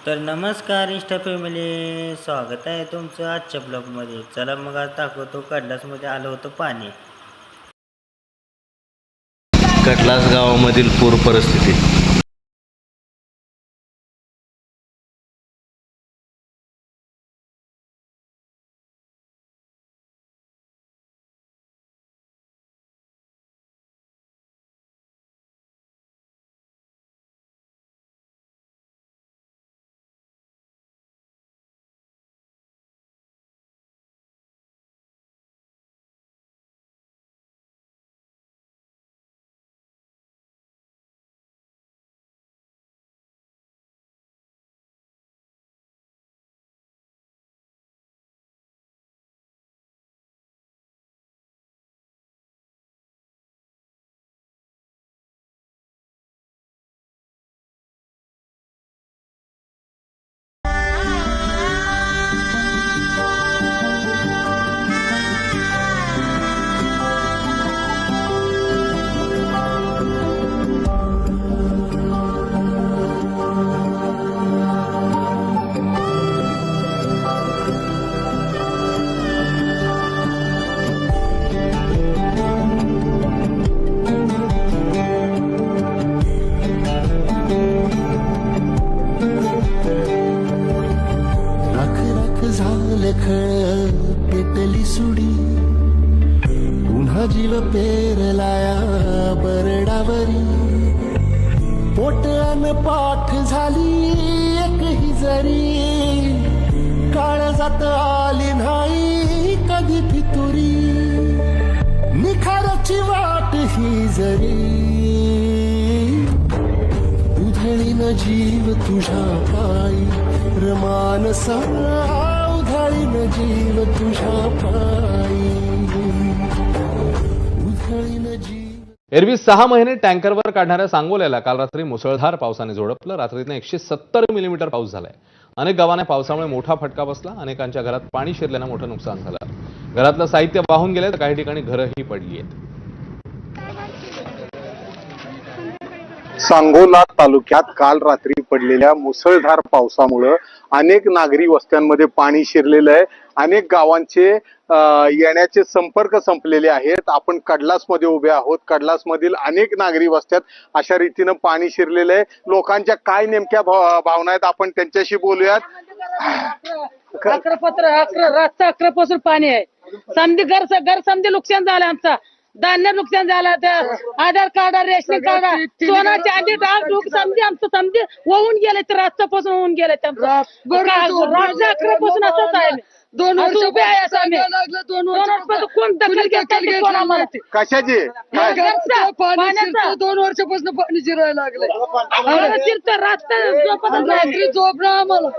तर नमस्कार इष्टा फॅमिली, स्वागत आहे तुमचं आजच्या ब्लॉगमध्ये. चला मग आज दाखवतो कडलासमध्ये आलं होतं पाणी. कटलास गावामधील पूर परिस्थिती. झालं पेटली सुडी, पुन्हा जीव पेरलाया बरडावरी. पोट अन पाठ झाली एकही जरी, काळजात आली नाही कधी फितुरी. निखाराची वाट ही जरी, उधळीन जीव तुझ्या पायी रमानसा. जीव तुझ्या पायी उधळीन जीव. एरवी 6 महिने टँकरवर काढणाऱ्या सांगोल्याला काल रात्री मुसळधार पावसाने झोडपलं. रात्रीने 170 मिलीमीटर पाऊस झालाय. अनेक गावांना पावसामुळे मोठा फटका बसला. अनेकांच्या घरात पाणी शिरल्यानं मोठं नुकसान झालं. घरातलं साहित्य वाहून गेलंय तर काही ठिकाणी घरही पडली आहेत. सांगोला तालुक्यात काल रात्री पडलेल्या मुसळधार पावसामुळे अनेक नागरी वस्त्यांमध्ये पाणी शिरलेलं आहे. अनेक गावांचे येण्याचे संपर्क संपलेले आहेत. आपण कडलासमध्ये उभे आहोत. कडलासमधील अनेक नागरी वस्त्यात अशा रीतीनं पाणी शिरलेलं आहे. लोकांच्या काय नेमक्या भावना आहेत आपण त्यांच्याशी बोलूयात. 11 पासून पाणी आहे. समधी घर समधी नुकसान झालं. आमचा धान्य नुकसान झालं. आधार कार्ड, रेशन कार्ड, सोना चांदी डाग डूक समधी आमचं समधी होऊन गेले. तर रातच्यापासून होऊन गेले. 11 पासून असंच आहे. 2 वर्ष उभे आहे असं आम्ही. 2 वर्षापासून कोण दखल घेत कोणा माहिती कशाची पाण्याचं 2 वर्षापासून पाणी जिरायला लागले. रात्री झोप नाही आम्हाला,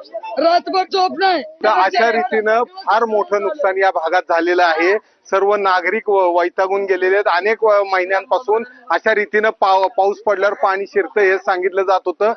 रातभर झोप नाही. तर अशा रीतीनं फार मोठं नुकसान या भागात झालेलं आहे. सर्व नागरिक वैतागून गेलेले आहेत. अनेक महिन्यांपासून अशा रीतीनं पाऊस पडल्यावर पाणी शिरतं हे सांगितलं जात होतं.